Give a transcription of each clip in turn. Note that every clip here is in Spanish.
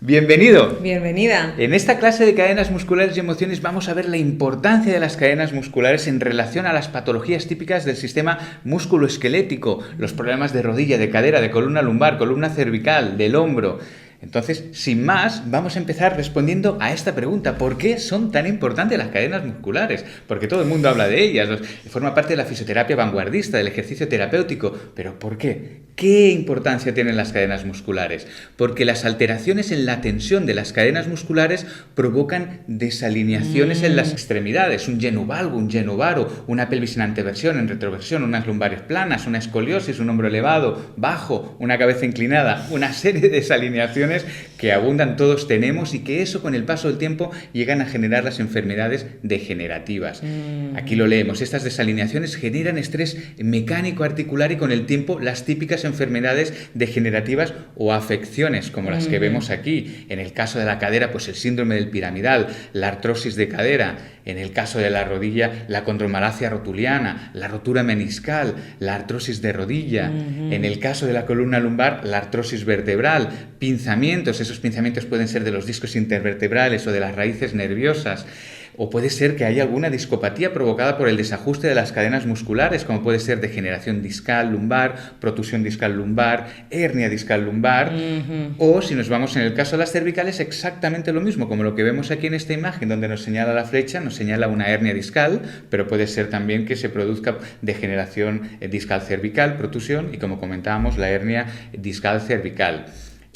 Bienvenido. Bienvenida. En esta clase de cadenas musculares y emociones vamos a ver la importancia de las cadenas musculares en relación a las patologías típicas del sistema musculoesquelético, los problemas de rodilla, de cadera, de columna lumbar, columna cervical, del hombro. Entonces, sin más, vamos a empezar respondiendo a esta pregunta. ¿Por qué son tan importantes las cadenas musculares? Porque todo el mundo habla de ellas, forma parte de la fisioterapia vanguardista, del ejercicio terapéutico. ¿Pero por qué? ¿Qué importancia tienen las cadenas musculares? Porque las alteraciones en la tensión de las cadenas musculares provocan desalineaciones en las extremidades, un genu valgo, un genu varo, una pelvis en anteversión, en retroversión, unas lumbares planas, una escoliosis, un hombro elevado, bajo, una cabeza inclinada, una serie de desalineaciones que abundan, todos tenemos, y que eso con el paso del tiempo llegan a generar las enfermedades degenerativas. Aquí lo leemos: estas desalineaciones generan estrés mecánico articular y con el tiempo las típicas enfermedades degenerativas o afecciones como las que vemos aquí. En el caso de la cadera, pues el síndrome del piramidal, la artrosis de cadera; en el caso de la rodilla, la condromalacia rotuliana, la rotura meniscal, la artrosis de rodilla; en el caso de la columna lumbar, la artrosis vertebral, pinzamientos. Esos pinzamientos pueden ser de los discos intervertebrales o de las raíces nerviosas. O puede ser que haya alguna discopatía provocada por el desajuste de las cadenas musculares, como puede ser degeneración discal lumbar, protusión discal lumbar, hernia discal lumbar. O si nos vamos en el caso de las cervicales, exactamente lo mismo, como lo que vemos aquí en esta imagen, donde nos señala la flecha, nos señala una hernia discal, pero puede ser también que se produzca degeneración discal cervical, protusión, y como comentábamos, la hernia discal cervical.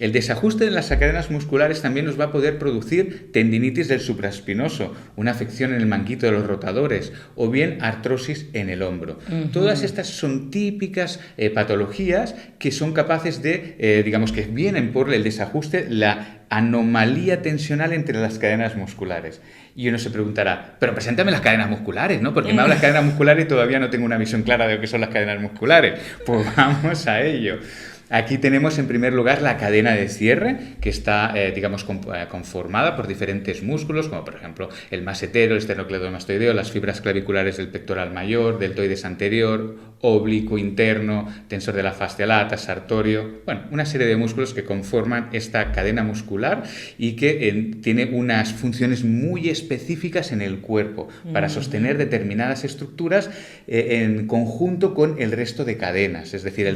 El desajuste de las cadenas musculares también nos va a poder producir tendinitis del supraespinoso, una afección en el manguito de los rotadores, o bien artrosis en el hombro. Todas estas son típicas patologías que son capaces de, digamos que vienen por el desajuste, la anomalía tensional entre las cadenas musculares. Y uno se preguntará, pero preséntame las cadenas musculares, ¿no? Porque me hablas de cadenas musculares y todavía no tengo una visión clara de lo que son las cadenas musculares. Pues vamos a ello. Aquí tenemos en primer lugar la cadena de cierre, que está, digamos, conformada por diferentes músculos, como por ejemplo el masetero, el esternocleidomastoideo, las fibras claviculares del pectoral mayor, deltoides anterior, oblicuo interno, tensor de la fascia lata, sartorio. Bueno, una serie de músculos que conforman esta cadena muscular y que tiene unas funciones muy específicas en el cuerpo para sostener determinadas estructuras en conjunto con el resto de cadenas. Es decir,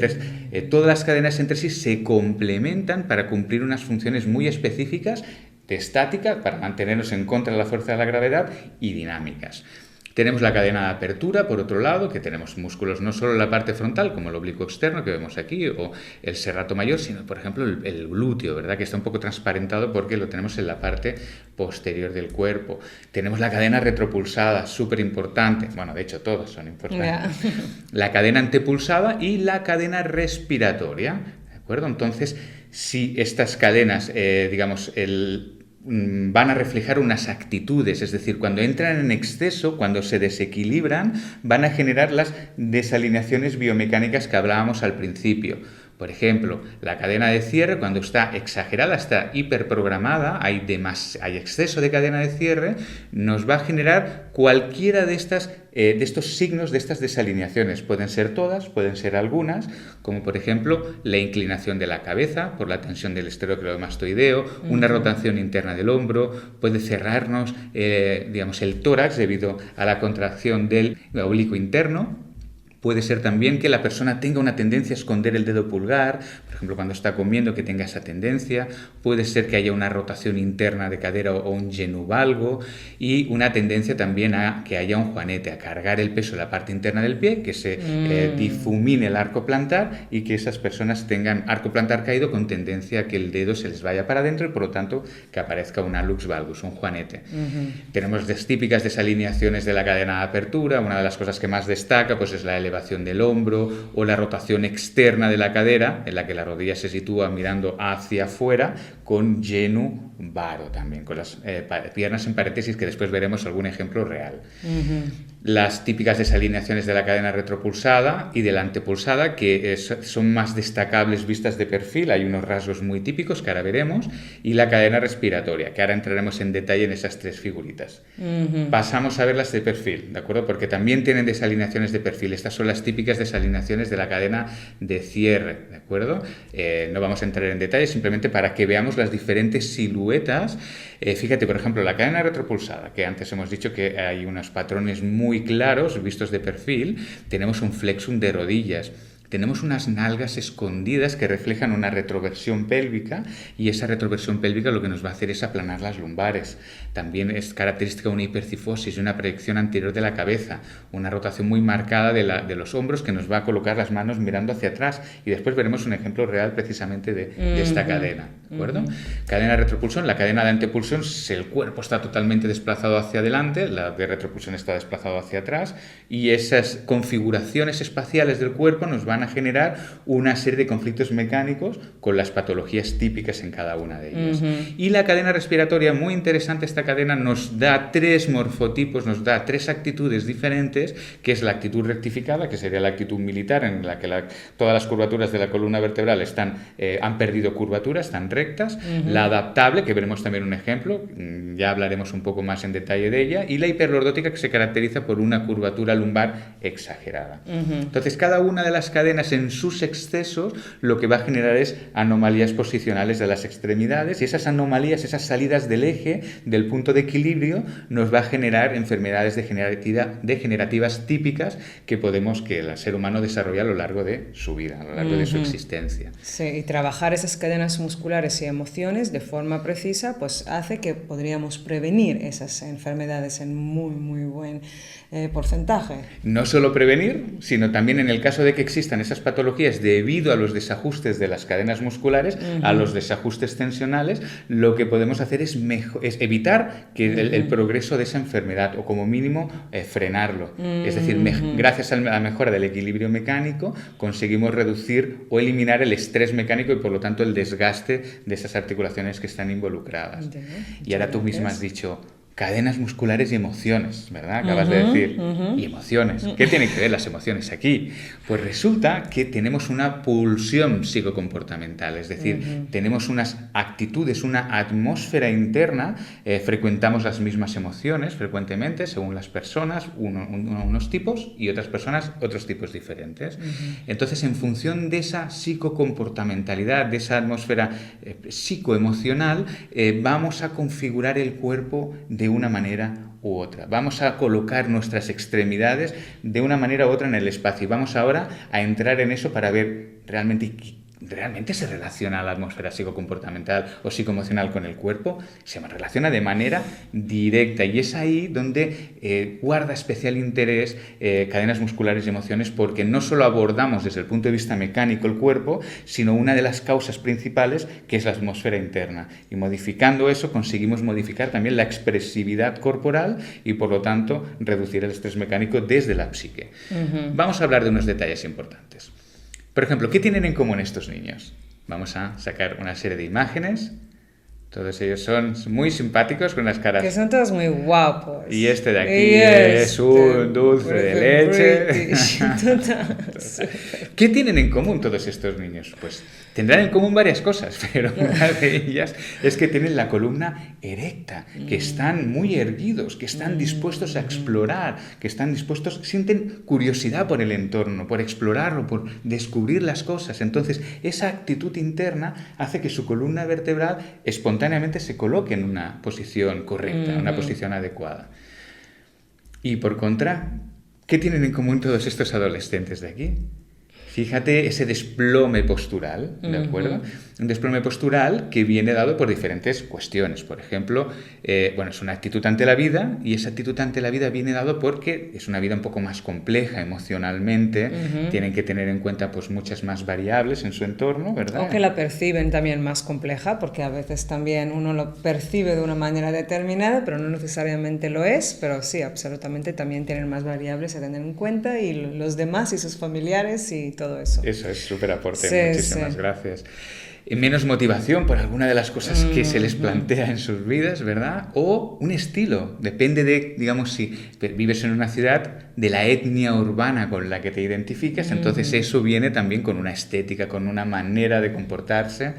todas las cadenas entre sí se complementan para cumplir unas funciones muy específicas de estática, para mantenernos en contra de la fuerza de la gravedad, y dinámicas. Tenemos la cadena de apertura, por otro lado, que tenemos músculos no solo en la parte frontal, como el oblicuo externo que vemos aquí, o el serrato mayor, sino, por ejemplo, el glúteo, ¿verdad? Que está un poco transparentado porque lo tenemos en la parte posterior del cuerpo. Tenemos la cadena retropulsada, súper importante. Bueno, de hecho, todas son importantes. Yeah. La cadena antepulsada y la cadena respiratoria, ¿de acuerdo? Entonces, si estas cadenas, van a reflejar unas actitudes, es decir, cuando entran en exceso, cuando se desequilibran, van a generar las desalineaciones biomecánicas que hablábamos al principio. Por ejemplo, la cadena de cierre, cuando está exagerada, está hiperprogramada, hay exceso de cadena de cierre, nos va a generar cualquiera de estos signos, de estas desalineaciones. Pueden ser todas, pueden ser algunas, como por ejemplo la inclinación de la cabeza por la tensión del esternocleidomastoideo, una rotación interna del hombro, puede cerrarnos el tórax debido a la contracción del oblicuo interno. Puede ser también que la persona tenga una tendencia a esconder el dedo pulgar, por ejemplo, cuando está comiendo, que tenga esa tendencia. Puede ser que haya una rotación interna de cadera o un genu valgo, y una tendencia también a que haya un juanete, a cargar el peso de la parte interna del pie, que se difumine el arco plantar y que esas personas tengan arco plantar caído con tendencia a que el dedo se les vaya para adentro y por lo tanto que aparezca una lux valgus, un juanete. Tenemos las típicas desalineaciones de la cadena de apertura. Una de las cosas que más destaca pues es la elevación del hombro o la rotación externa de la cadera, en la que la rodilla se sitúa mirando hacia afuera, con genu varo también, con las piernas en paréntesis, que después veremos algún ejemplo real. Las típicas desalineaciones de la cadena retropulsada y de la antepulsada, que son más destacables vistas de perfil, hay unos rasgos muy típicos que ahora veremos, y la cadena respiratoria, que ahora entraremos en detalle en esas tres figuritas. Pasamos a verlas de perfil, ¿de acuerdo? Porque también tienen desalineaciones de perfil. Estas son las típicas desalineaciones de la cadena de cierre, ¿de acuerdo? No vamos a entrar en detalle, simplemente para que veamos las diferentes siluetas. Fíjate, por ejemplo, la cadena retropulsada, que antes hemos dicho que hay unos patrones muy claros vistos de perfil. Tenemos un flexum de rodillas. Tenemos unas nalgas escondidas que reflejan una retroversión pélvica, y esa retroversión pélvica lo que nos va a hacer es aplanar las lumbares. También es característica una hipercifosis y una proyección anterior de la cabeza, una rotación muy marcada de los hombros que nos va a colocar las manos mirando hacia atrás, y después veremos un ejemplo real precisamente de esta cadena, ¿de acuerdo? Cadena de retropulsión. La cadena de antepulsión, el cuerpo está totalmente desplazado hacia adelante, la de retropulsión está desplazado hacia atrás, y esas configuraciones espaciales del cuerpo nos van a generar una serie de conflictos mecánicos con las patologías típicas en cada una de ellas. Y la cadena respiratoria, muy interesante, esta cadena nos da 3 morfotipos, nos da 3 actitudes diferentes, que es la actitud rectificada, que sería la actitud militar, en la que todas las curvaturas de la columna vertebral han perdido curvatura, están rectas, la adaptable, que veremos también un ejemplo, ya hablaremos un poco más en detalle de ella, y la hiperlordótica, que se caracteriza por una curvatura lumbar exagerada. Entonces, cada una de las cadenas en sus excesos lo que va a generar es anomalías posicionales de las extremidades, y esas anomalías, esas salidas del eje, del punto de equilibrio, nos va a generar enfermedades degenerativas típicas que el ser humano desarrolla a lo largo de su vida, a lo largo de su existencia. Sí, y trabajar esas cadenas musculares y emociones de forma precisa pues hace que podríamos prevenir esas enfermedades en muy buen porcentaje. No solo prevenir, sino también en el caso de que existan esas patologías debido a los desajustes de las cadenas musculares, a los desajustes tensionales, lo que podemos hacer es evitar que el progreso de esa enfermedad, o como mínimo frenarlo. Es decir, gracias a la mejora del equilibrio mecánico conseguimos reducir o eliminar el estrés mecánico y por lo tanto el desgaste de esas articulaciones que están involucradas. Y ahora tú misma has dicho cadenas musculares y emociones, ¿verdad? Acabas de decir. Y emociones. ¿Qué tienen que ver las emociones aquí? Pues resulta que tenemos una pulsión psicocomportamental, es decir, tenemos unas actitudes, una atmósfera interna, frecuentamos las mismas emociones frecuentemente, según las personas, unos tipos, y otras personas otros tipos diferentes. Entonces, en función de esa psicocomportamentalidad, de esa atmósfera psicoemocional, vamos a configurar el cuerpo de una manera u otra. Vamos a colocar nuestras extremidades de una manera u otra en el espacio, y vamos ahora a entrar en eso para ver ¿realmente se relaciona la atmósfera psicocomportamental o psicoemocional con el cuerpo? Se relaciona de manera directa, y es ahí donde guarda especial interés cadenas musculares y emociones, porque no solo abordamos desde el punto de vista mecánico el cuerpo, sino una de las causas principales, que es la atmósfera interna. Y modificando eso conseguimos modificar también la expresividad corporal y por lo tanto reducir el estrés mecánico desde la psique. Vamos a hablar de unos detalles importantes. Por ejemplo, ¿qué tienen en común estos niños? Vamos a sacar una serie de imágenes. Todos ellos son muy simpáticos, con las caras... Que son todos muy guapos. Y este de aquí es un dulce de leche. ¿Qué tienen en común todos estos niños? Pues tendrán en común varias cosas, pero una de ellas es que tienen la columna erecta, que están muy erguidos, que están dispuestos a explorar, sienten curiosidad por el entorno, por explorarlo, por descubrir las cosas. Entonces, esa actitud interna hace que su columna vertebral espontáneamente se coloque en una posición correcta, en una posición adecuada. Y por contra, ¿qué tienen en común todos estos adolescentes de aquí? Fíjate ese desplome postural, ¿de acuerdo? Un desplome postural que viene dado por diferentes cuestiones. Por ejemplo, es una actitud ante la vida, y esa actitud ante la vida viene dado porque es una vida un poco más compleja emocionalmente, tienen que tener en cuenta pues muchas más variables en su entorno, ¿verdad? O que la perciben también más compleja, porque a veces también uno lo percibe de una manera determinada, pero no necesariamente lo es, pero sí, absolutamente también tienen más variables a tener en cuenta, y los demás y sus familiares y todo eso. Eso es súper aporte, muchísimas gracias. Menos motivación por alguna de las cosas que se les plantea en sus vidas, ¿verdad? O un estilo, depende de, digamos, si vives en una ciudad, de la etnia urbana con la que te identificas, entonces eso viene también con una estética, con una manera de comportarse.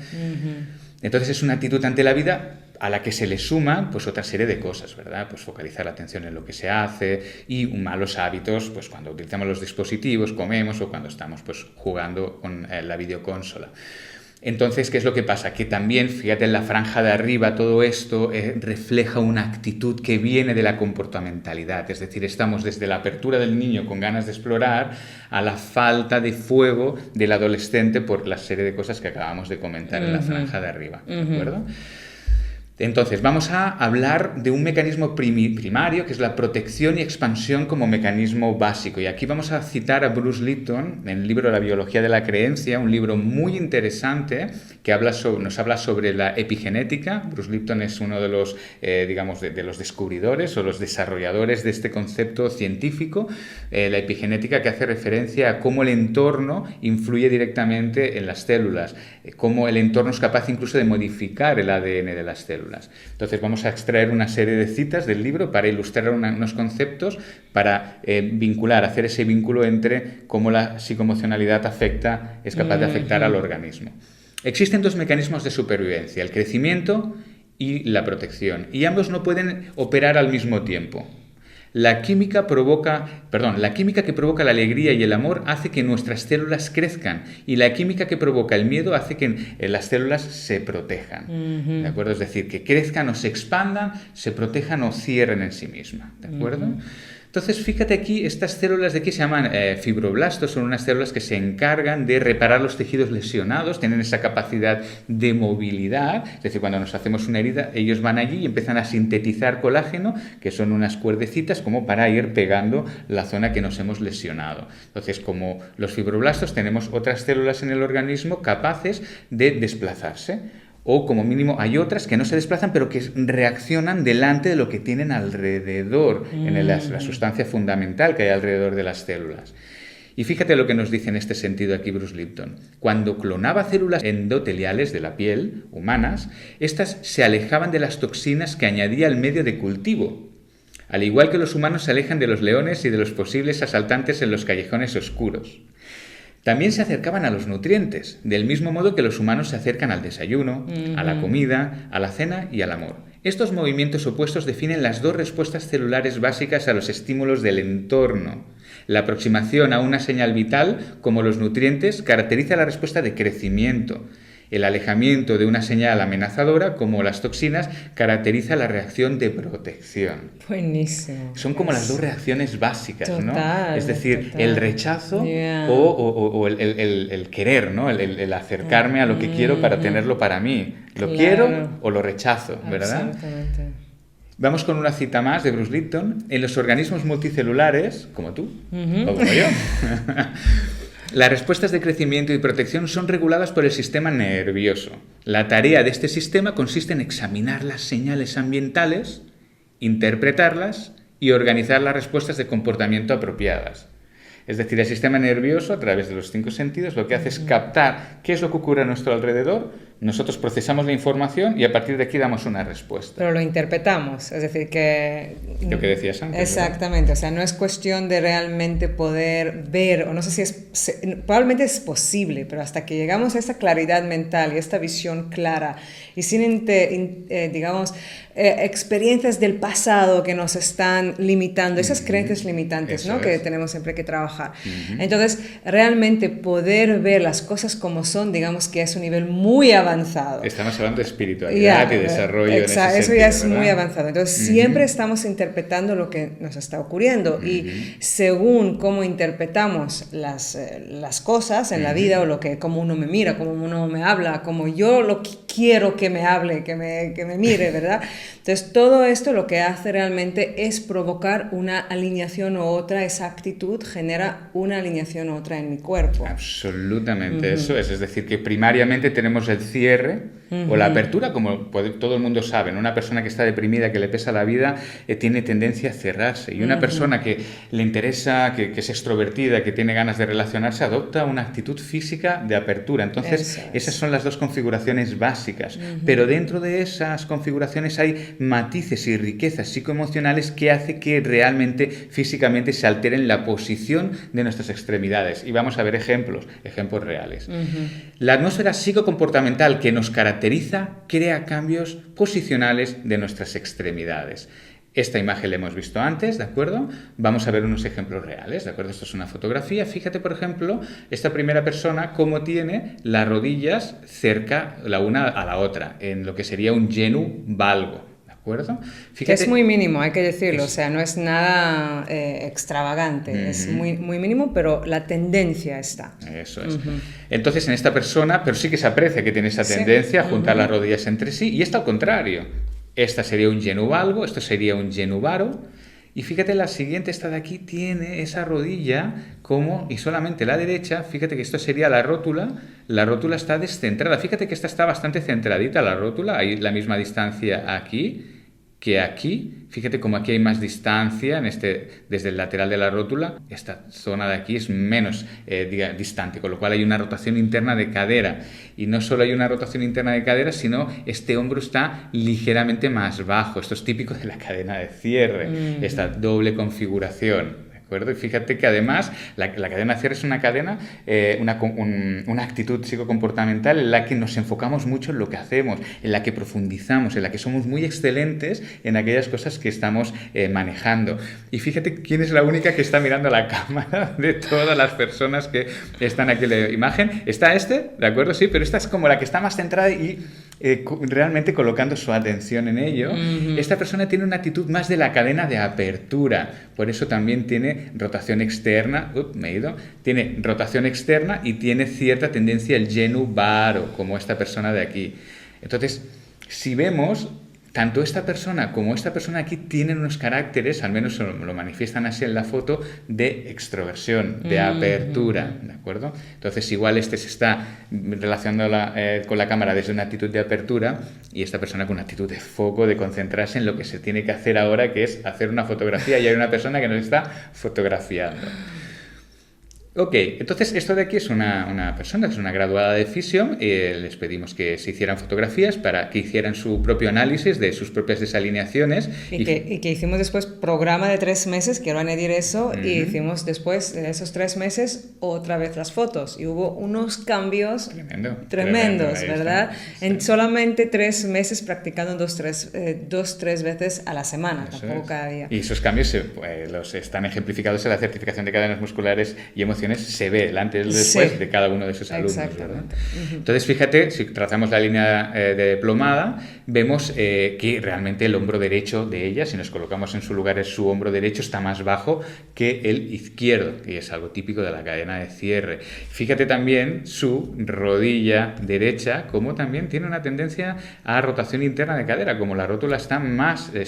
Entonces es una actitud ante la vida a la que se le suma pues otra serie de cosas, ¿verdad? Pues focalizar la atención en lo que se hace, y malos hábitos, pues cuando utilizamos los dispositivos, comemos, o cuando estamos pues jugando con la videoconsola. Entonces, ¿qué es lo que pasa? Que también, fíjate, en la franja de arriba, todo esto refleja una actitud que viene de la comportamentalidad. Es decir, estamos desde la apertura del niño con ganas de explorar a la falta de fuego del adolescente por la serie de cosas que acabamos de comentar en la franja de arriba. ¿De acuerdo? Entonces, vamos a hablar de un mecanismo primario, que es la protección y expansión como mecanismo básico. Y aquí vamos a citar a Bruce Lipton en el libro La biología de la creencia, un libro muy interesante que nos habla sobre la epigenética. Bruce Lipton es uno de los, digamos, de los descubridores o los desarrolladores de este concepto científico, la epigenética, que hace referencia a cómo el entorno influye directamente en las células, cómo el entorno es capaz incluso de modificar el ADN de las células. Entonces vamos a extraer una serie de citas del libro para ilustrar unos conceptos, para hacer ese vínculo entre cómo la psicoemocionalidad es capaz de afectar al organismo. Existen dos mecanismos de supervivencia, el crecimiento y la protección, y ambos no pueden operar al mismo tiempo. La química que provoca la alegría y el amor hace que nuestras células crezcan, y la química que provoca el miedo hace que las células se protejan. ¿De acuerdo? Es decir, que crezcan o se expandan, se protejan o cierren en sí mismas. ¿De acuerdo? Entonces, fíjate aquí, estas células de aquí se llaman fibroblastos, son unas células que se encargan de reparar los tejidos lesionados, tienen esa capacidad de movilidad, es decir, cuando nos hacemos una herida, ellos van allí y empiezan a sintetizar colágeno, que son unas cuerdecitas como para ir pegando la zona que nos hemos lesionado. Entonces, como los fibroblastos, tenemos otras células en el organismo capaces de desplazarse. O como mínimo hay otras que no se desplazan pero que reaccionan delante de lo que tienen alrededor, en la sustancia fundamental que hay alrededor de las células. Y fíjate lo que nos dice en este sentido aquí Bruce Lipton. Cuando clonaba células endoteliales de la piel, humanas, estas se alejaban de las toxinas que añadía el medio de cultivo. Al igual que los humanos se alejan de los leones y de los posibles asaltantes en los callejones oscuros. También se acercaban a los nutrientes, del mismo modo que los humanos se acercan al desayuno, a la comida, a la cena y al amor. Estos movimientos opuestos definen las dos respuestas celulares básicas a los estímulos del entorno. La aproximación a una señal vital, como los nutrientes, caracteriza la respuesta de crecimiento. El alejamiento de una señal amenazadora, como las toxinas, caracteriza la reacción de protección. Buenísimo. Son como las dos reacciones básicas, total, ¿no? Es decir, el rechazo o el querer, ¿no? El acercarme a lo que quiero para tenerlo para mí. Lo quiero o lo rechazo, ¿verdad? Absolutamente. Vamos con una cita más de Bruce Lipton. En los organismos multicelulares, como tú o como yo, las respuestas de crecimiento y protección son reguladas por el sistema nervioso. La tarea de este sistema consiste en examinar las señales ambientales, interpretarlas y organizar las respuestas de comportamiento apropiadas. Es decir, el sistema nervioso, a través de los 5 sentidos, lo que hace es captar qué es lo que ocurre a nuestro alrededor. Nosotros procesamos la información y a partir de aquí damos una respuesta. Pero lo interpretamos, es decir, que... Lo que decías antes. Exactamente, ¿verdad? O sea, no es cuestión de realmente poder ver, o no sé si probablemente es posible, pero hasta que llegamos a esta claridad mental y esta visión clara y sin, digamos, experiencias del pasado que nos están limitando, esas creencias limitantes, ¿no? Que tenemos siempre que trabajar. Entonces, realmente poder ver las cosas como son, digamos que es un nivel muy avanzado. Estamos hablando de espiritualidad y desarrollo. Exacto, en ese eso sentido, ya es ¿verdad? muy avanzado. Entonces, siempre estamos interpretando lo que nos está ocurriendo y según cómo interpretamos las cosas en la vida o cómo uno me mira, cómo uno me habla, cómo yo lo quiero que me hable, que me mire, ¿verdad? Entonces, todo esto lo que hace realmente es provocar una alineación u otra, esa actitud genera una alineación u otra en mi cuerpo. Absolutamente, eso es. Es decir, que primariamente tenemos el cierre o la apertura, como todo el mundo sabe, ¿no? Una persona que está deprimida, que le pesa la vida, tiene tendencia a cerrarse. Y una persona que le interesa, que es extrovertida, que tiene ganas de relacionarse, adopta una actitud física de apertura. Entonces, esas son las dos configuraciones básicas. Pero dentro de esas configuraciones hay matices y riquezas psicoemocionales que hace que realmente físicamente se alteren la posición de nuestras extremidades. Y vamos a ver ejemplos reales. La atmósfera psicocomportamental que nos caracteriza crea cambios posicionales de nuestras extremidades. Esta imagen la hemos visto antes, ¿de acuerdo? Vamos a ver unos ejemplos reales, ¿de acuerdo? Esto es una fotografía. Fíjate, por ejemplo, esta primera persona cómo tiene las rodillas cerca la una a la otra, en lo que sería un genu valgo. ¿De acuerdo? Fíjate, que es muy mínimo, hay que decirlo, o sea, no es nada extravagante, es muy, muy mínimo, pero la tendencia está. Eso es. Entonces, en esta persona, pero sí que se aprecia que tiene esa tendencia a juntar las rodillas entre sí, y esta al contrario. Esta sería un genu valgo, esto sería un genu varo, y fíjate, la siguiente, esta de aquí, tiene esa rodilla como, y solamente la derecha, fíjate que esto sería la rótula está descentrada, fíjate que esta está bastante centradita, la rótula, hay la misma distancia aquí que aquí, fíjate como aquí hay más distancia desde el lateral de la rótula, esta zona de aquí es menos distante, con lo cual hay una rotación interna de cadera, y no solo hay una rotación interna de cadera, sino este hombro está ligeramente más bajo, esto es típico de la cadena de cierre, esta doble configuración. ¿De acuerdo? Y fíjate que además la cadena de cierre es una cadena, una actitud psicocomportamental en la que nos enfocamos mucho en lo que hacemos, en la que profundizamos, en la que somos muy excelentes en aquellas cosas que estamos manejando. Y fíjate quién es la única que está mirando la cámara de todas las personas que están aquí en la imagen. Está ¿de acuerdo? Sí, pero esta es como la que está más centrada y realmente colocando su atención en ello. Esta persona tiene una actitud más de la cadena de apertura, por eso también tiene rotación externa, tiene rotación externa y tiene cierta tendencia al genu varo, como esta persona de aquí. Entonces, si vemos, tanto esta persona como esta persona aquí tienen unos caracteres, al menos lo manifiestan así en la foto, de extroversión, de apertura, ¿de acuerdo? Entonces, igual se está relacionando con la cámara desde una actitud de apertura y esta persona con una actitud de foco, de concentrarse en lo que se tiene que hacer ahora, que es hacer una fotografía, y hay una persona que nos está fotografiando. Ok, entonces esto de aquí es una persona, es una graduada de Fisium, les pedimos que se hicieran fotografías para que hicieran su propio análisis de sus propias desalineaciones. Y que hicimos después programa de 3 meses, quiero añadir eso, y hicimos después de esos 3 meses otra vez las fotos, y hubo unos cambios tremendos, ¿verdad? Sí. En solamente 3 meses practicando 2-3 veces a la semana, tampoco cada día. Y esos cambios los están ejemplificados en la certificación de cadenas musculares y emociones, se ve el antes y el después de cada uno de sus alumnos, ¿verdad? Entonces, fíjate, si trazamos la línea de plomada, vemos que realmente el hombro derecho de ella, si nos colocamos en su lugar, su hombro derecho está más bajo que el izquierdo, que es algo típico de la cadena de cierre. Fíjate también su rodilla derecha, como también tiene una tendencia a rotación interna de cadera, como la rótula está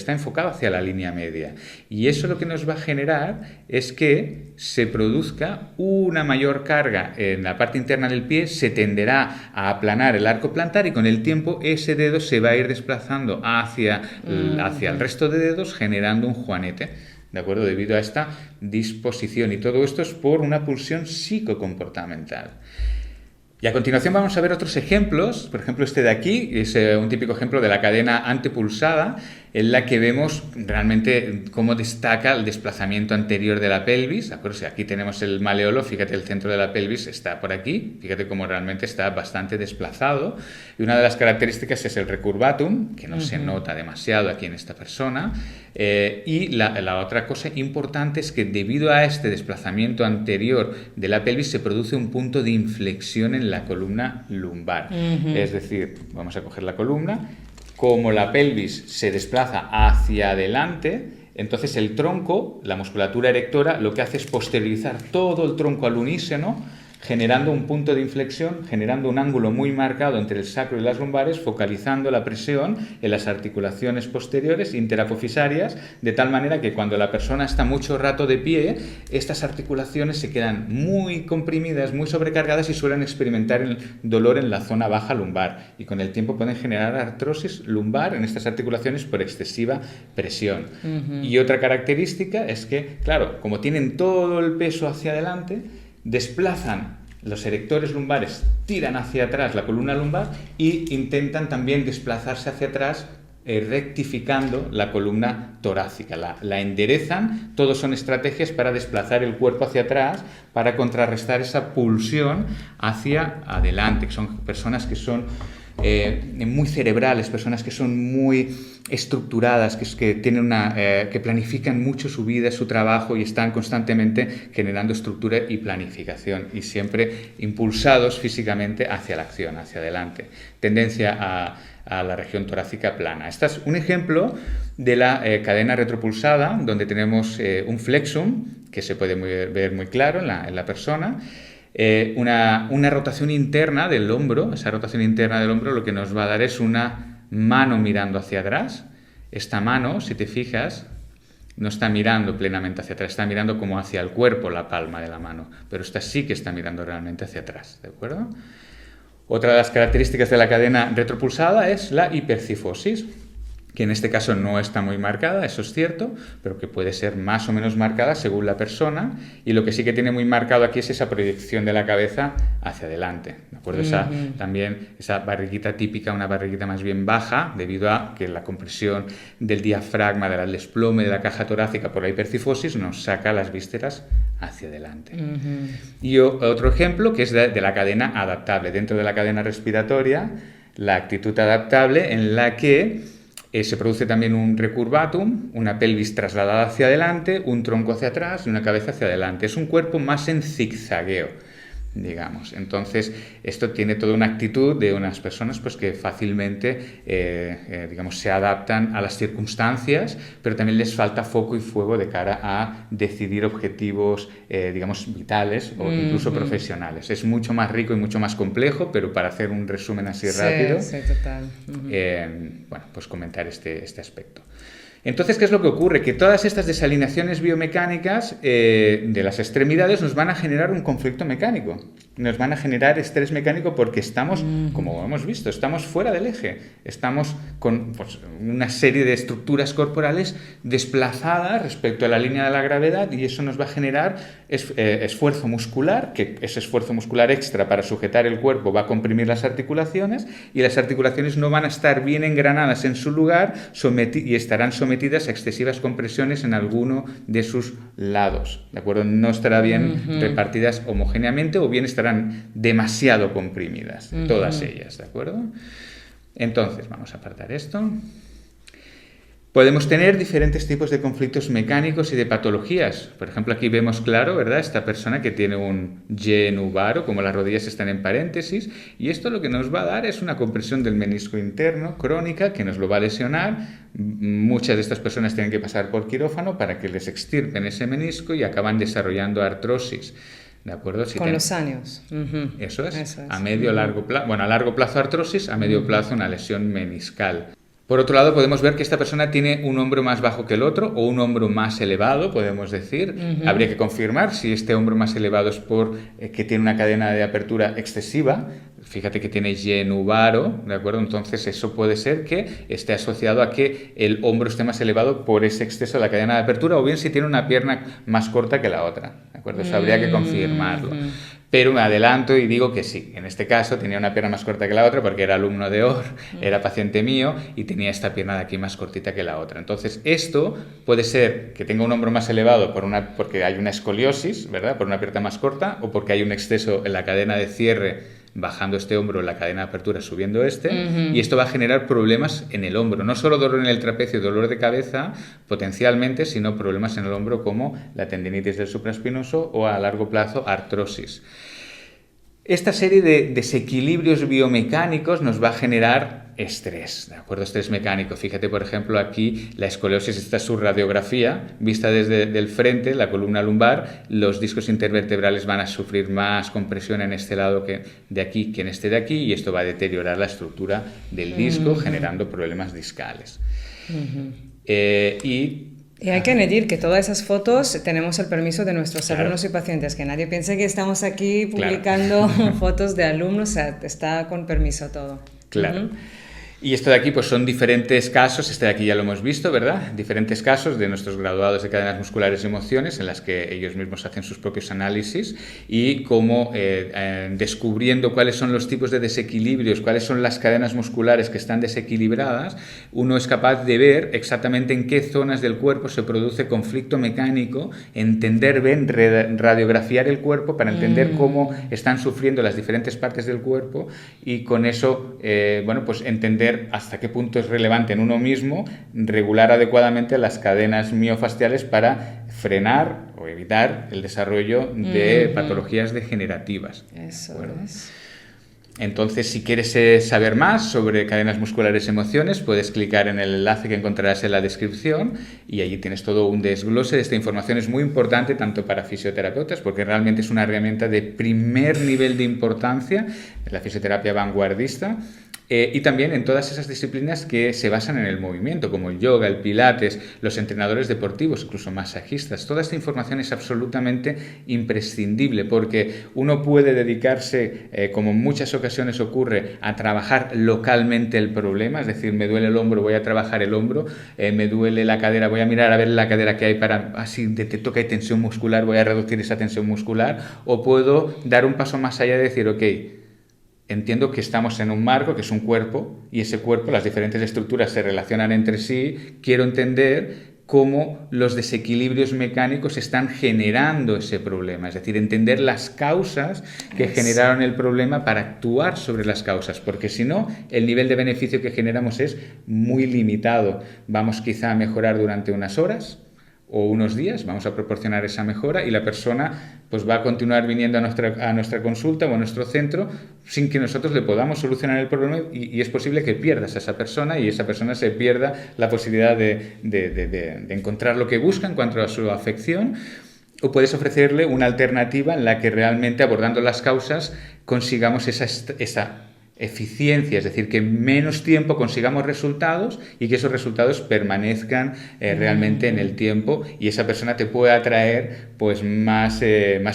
enfocada hacia la línea media. Y eso lo que nos va a generar es que se produzca una mayor carga en la parte interna del pie, se tenderá a aplanar el arco plantar y con el tiempo ese dedo se va a ir desplazando hacia el resto de dedos, generando un juanete, ¿de acuerdo? Debido a esta disposición, y todo esto es por una pulsión psicocomportamental. Y a continuación vamos a ver otros ejemplos. Por ejemplo, este de aquí es un típico ejemplo de la cadena antepulsada, en la que vemos realmente cómo destaca el desplazamiento anterior de la pelvis. ¿De acuerdo? O sea, aquí tenemos el maleolo, fíjate, el centro de la pelvis está por aquí, fíjate cómo realmente está bastante desplazado. Y una de las características es el recurvatum, que no se nota demasiado aquí en esta persona. Y la otra cosa importante es que debido a este desplazamiento anterior de la pelvis se produce un punto de inflexión en la columna lumbar. Es decir, vamos a coger la columna. Como la pelvis se desplaza hacia adelante, entonces el tronco, la musculatura erectora, lo que hace es posteriorizar todo el tronco al unísono, generando un punto de inflexión, generando un ángulo muy marcado entre el sacro y las lumbares, focalizando la presión en las articulaciones posteriores interapofisarias, de tal manera que cuando la persona está mucho rato de pie, estas articulaciones se quedan muy comprimidas, muy sobrecargadas y suelen experimentar el dolor en la zona baja lumbar, y con el tiempo pueden generar artrosis lumbar en estas articulaciones por excesiva presión. Y otra característica es que, claro, como tienen todo el peso hacia adelante, desplazan los erectores lumbares, tiran hacia atrás la columna lumbar y intentan también desplazarse hacia atrás, rectificando la columna torácica, la enderezan. Todos son estrategias para desplazar el cuerpo hacia atrás, para contrarrestar esa pulsión hacia adelante, que son personas que son muy cerebrales, personas que son muy estructuradas, que tienen que planifican mucho su vida, su trabajo y están constantemente generando estructura y planificación y siempre impulsados físicamente hacia la acción, hacia adelante. Tendencia a la región torácica plana. Este es un ejemplo de la cadena retropulsada, donde tenemos un flexum, que se puede ver muy claro en la persona, una rotación interna del hombro. Esa rotación interna del hombro lo que nos va a dar es una mano mirando hacia atrás. Esta mano, si te fijas, no está mirando plenamente hacia atrás, está mirando como hacia el cuerpo la palma de la mano, pero esta sí que está mirando realmente hacia atrás, ¿de acuerdo? Otra de las características de la cadena retropulsada es la hipercifosis, que en este caso no está muy marcada, eso es cierto, pero que puede ser más o menos marcada según la persona, y lo que sí que tiene muy marcado aquí es esa proyección de la cabeza hacia adelante, ¿de acuerdo? También esa barriguita típica, una barriguita más bien baja, debido a que la compresión del diafragma, del desplome de la caja torácica por la hipercifosis nos saca las vísceras hacia adelante. Y otro ejemplo que es de la cadena adaptable, dentro de la cadena respiratoria, la actitud adaptable en la que se produce también un recurvatum, una pelvis trasladada hacia adelante, un tronco hacia atrás y una cabeza hacia adelante. Es un cuerpo más en zigzagueo, digamos. Entonces, esto tiene toda una actitud de unas personas pues, que fácilmente digamos, se adaptan a las circunstancias, pero también les falta foco y fuego de cara a decidir objetivos digamos, vitales o incluso profesionales. Es mucho más rico y mucho más complejo, pero para hacer un resumen así rápido, sí, total. Bueno, pues comentar este aspecto. Entonces, ¿qué es lo que ocurre? Que todas estas desalineaciones biomecánicas de las extremidades nos van a generar un conflicto mecánico, nos van a generar estrés mecánico porque estamos, como hemos visto, estamos fuera del eje, estamos con pues, una serie de estructuras corporales desplazadas respecto a la línea de la gravedad y eso nos va a generar esfuerzo muscular, que ese esfuerzo muscular extra para sujetar el cuerpo va a comprimir las articulaciones y las articulaciones no van a estar bien engranadas en su lugar y estarán sometidas a excesivas compresiones en alguno de sus lados, ¿de acuerdo? No estará bien repartidas homogéneamente o bien estarán demasiado comprimidas, todas ellas, ¿de acuerdo? Entonces, vamos a apartar esto. Podemos tener diferentes tipos de conflictos mecánicos y de patologías. Por ejemplo, aquí vemos claro, ¿verdad? Esta persona que tiene un genu varo, como las rodillas están en paréntesis, y esto lo que nos va a dar es una compresión del menisco interno crónica que nos lo va a lesionar. Muchas de estas personas tienen que pasar por quirófano para que les extirpen ese menisco y acaban desarrollando artrosis. ¿De acuerdo? Con los años. Eso es. A medio largo plazo, bueno, a largo plazo artrosis, a medio plazo una lesión meniscal. Por otro lado, podemos ver que esta persona tiene un hombro más bajo que el otro o un hombro más elevado, podemos decir. Habría que confirmar si este hombro más elevado es porque tiene una cadena de apertura excesiva. Fíjate que tiene genu varo, ¿de acuerdo? Entonces eso puede ser que esté asociado a que el hombro esté más elevado por ese exceso de la cadena de apertura o bien si tiene una pierna más corta que la otra, ¿de acuerdo? Eso habría que confirmarlo. Pero me adelanto y digo que sí, en este caso tenía una pierna más corta que la otra porque era alumno de OR, era paciente mío y tenía esta pierna de aquí más cortita que la otra. Entonces esto puede ser que tenga un hombro más elevado porque hay una escoliosis, ¿verdad? Por una pierna más corta o porque hay un exceso en la cadena de cierre bajando este hombro, la cadena de apertura subiendo y esto va a generar problemas en el hombro, no solo dolor en el trapecio, dolor de cabeza potencialmente, sino problemas en el hombro como la tendinitis del supraespinoso o a largo plazo artrosis. Esta serie de desequilibrios biomecánicos nos va a generar estrés, ¿de acuerdo? Estrés mecánico. Fíjate, por ejemplo, aquí la escoliosis, esta es su radiografía, vista desde el frente, la columna lumbar, los discos intervertebrales van a sufrir más compresión en este lado que de aquí que en este de aquí y esto va a deteriorar la estructura del disco, generando problemas discales. Y hay que añadir que todas esas fotos tenemos el permiso de nuestros alumnos y pacientes, que nadie piense que estamos aquí publicando fotos de alumnos, o sea, está con permiso todo. Claro. Y esto de aquí pues son diferentes casos, este de aquí ya lo hemos visto, ¿verdad? Diferentes casos de nuestros graduados de cadenas musculares y emociones en las que ellos mismos hacen sus propios análisis y cómo descubriendo cuáles son los tipos de desequilibrios, cuáles son las cadenas musculares que están desequilibradas, uno es capaz de ver exactamente en qué zonas del cuerpo se produce conflicto mecánico, entender bien, radiografiar el cuerpo para entender cómo están sufriendo las diferentes partes del cuerpo y con eso, bueno, pues entender hasta qué punto es relevante en uno mismo regular adecuadamente las cadenas miofasciales para frenar o evitar el desarrollo de patologías degenerativas. Eso es. Entonces, si quieres saber más sobre cadenas musculares y emociones, puedes clicar en el enlace que encontrarás en la descripción y allí tienes todo un desglose de esta información. Es muy importante tanto para fisioterapeutas porque realmente es una herramienta de primer nivel de importancia en la fisioterapia vanguardista. Y también en todas esas disciplinas que se basan en el movimiento, como el yoga, el pilates, los entrenadores deportivos, incluso masajistas. Toda esta información es absolutamente imprescindible porque uno puede dedicarse, como en muchas ocasiones ocurre, a trabajar localmente el problema, es decir, me duele el hombro, voy a trabajar el hombro, me duele la cadera, voy a mirar a ver la cadera que hay para, así detecto que hay tensión muscular, voy a reducir esa tensión muscular, o puedo dar un paso más allá y decir, ok, entiendo que estamos en un marco, que es un cuerpo, y ese cuerpo, las diferentes estructuras se relacionan entre sí. Quiero entender cómo los desequilibrios mecánicos están generando ese problema, es decir, entender las causas que generaron el problema para actuar sobre las causas, porque si no, el nivel de beneficio que generamos es muy limitado. Vamos quizá a mejorar durante unas horas o unos días, vamos a proporcionar esa mejora y la persona pues va a continuar viniendo a nuestra consulta o a nuestro centro sin que nosotros le podamos solucionar el problema y es posible que pierdas a esa persona y esa persona se pierda la posibilidad de encontrar lo que busca en cuanto a su afección. O puedes ofrecerle una alternativa en la que realmente abordando las causas consigamos esa eficiencia, es decir, que en menos tiempo consigamos resultados y que esos resultados permanezcan realmente en el tiempo y esa persona te pueda atraer pues más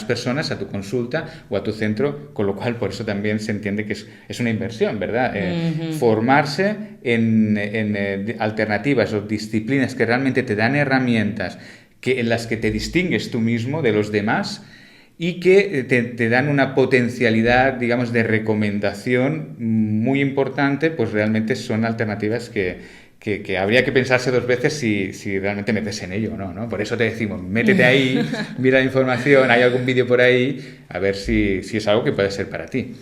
personas a tu consulta o a tu centro, con lo cual por eso también se entiende que es una inversión, ¿verdad? Formarse en alternativas o disciplinas que realmente te dan herramientas en las que te distingues tú mismo de los demás y que te dan una potencialidad, digamos, de recomendación muy importante, pues realmente son alternativas que habría que pensarse dos veces si realmente metes en ello o no, ¿no? Por eso te decimos, métete ahí, mira la información, hay algún vídeo por ahí, a ver si es algo que puede ser para ti.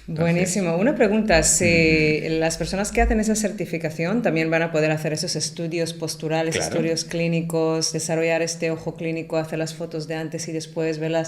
Entonces, buenísimo. Una pregunta, si las personas que hacen esa certificación también van a poder hacer esos estudios posturales, claro, estudios clínicos, desarrollar este ojo clínico, hacer las fotos de antes y después, ver la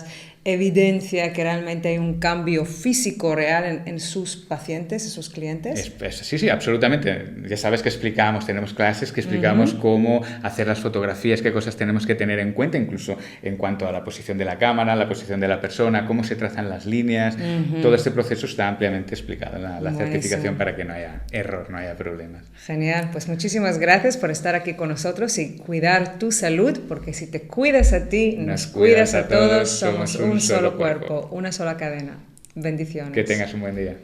evidencia que realmente hay un cambio físico real en sus pacientes, en sus clientes. Sí, absolutamente. Ya sabes que tenemos clases que explicamos cómo hacer las fotografías, qué cosas tenemos que tener en cuenta, incluso en cuanto a la posición de la cámara, la posición de la persona, cómo se trazan las líneas. Todo este proceso está ampliamente explicado en la certificación para que no haya error, no haya problemas. Genial, pues muchísimas gracias por estar aquí con nosotros y cuidar tu salud, porque si te cuidas a ti, nos cuidas a todos, somos un solo cuerpo, una sola cadena. Bendiciones. Que tengas un buen día.